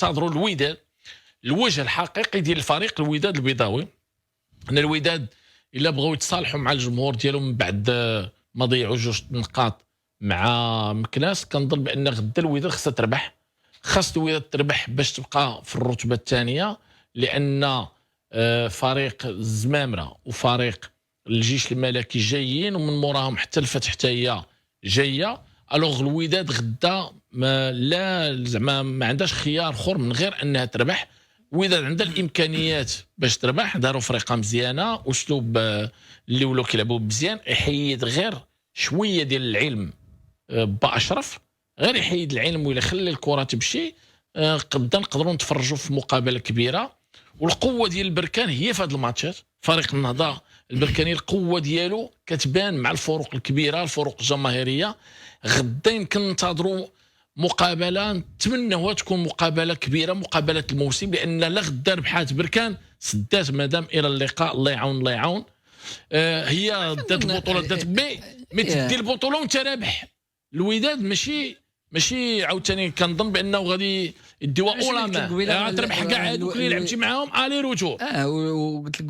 كنتظروا الوداد الوجه الحقيقي ديال الفريق الوداد البيضاوي. ان الوداد الا بغاو يتصالحوا مع الجمهور ديالهم من بعد ما ضيعوا 2 نقاط مع مكناس، كنظن بان غدا الوداد خصها تربح، خاص الوداد تربح باش تبقى في الرتبه الثانيه، لان فريق الزمامره وفريق الجيش الملكي جايين ومن موراهم حتى الفتح حتى هي جايه. الوغ الوداد غدا لا زعما ما عندهاش خيار اخر من غير انها تربح. الوداد عندها الامكانيات باش تربح، داروا فريقه مزيانه اسلوب اللي ولاو كيلعبوا مزيان. يحيد غير شويه ديال العلم با اشرف، غير يحيد العلم ولا يخلي الكره تمشي، غدا نقدروا نتفرجوا في مقابله كبيره. والقوه ديال البركان هي في هذه الماتشات. فريق النهضه البركاني القوه ديالو كتبان مع الفروق الكبيره، الفروق الجماهيريه. غدا يمكن ننتظروا مقابله نتمناوها تكون مقابله كبيره، مقابله الموسم، لان لا غدا ربحات بركان سدات. مادام الى اللقاء، الله يعاون الله يعاون. هي دات البطوله دات مي تدي البطوله وانت رابح. الوداد ماشي عاوتاني كنظن بانه غادي يديوها اولا ما تربح كاع هذوك اللي لعبتي معاهم الي رجوع. وقلت لك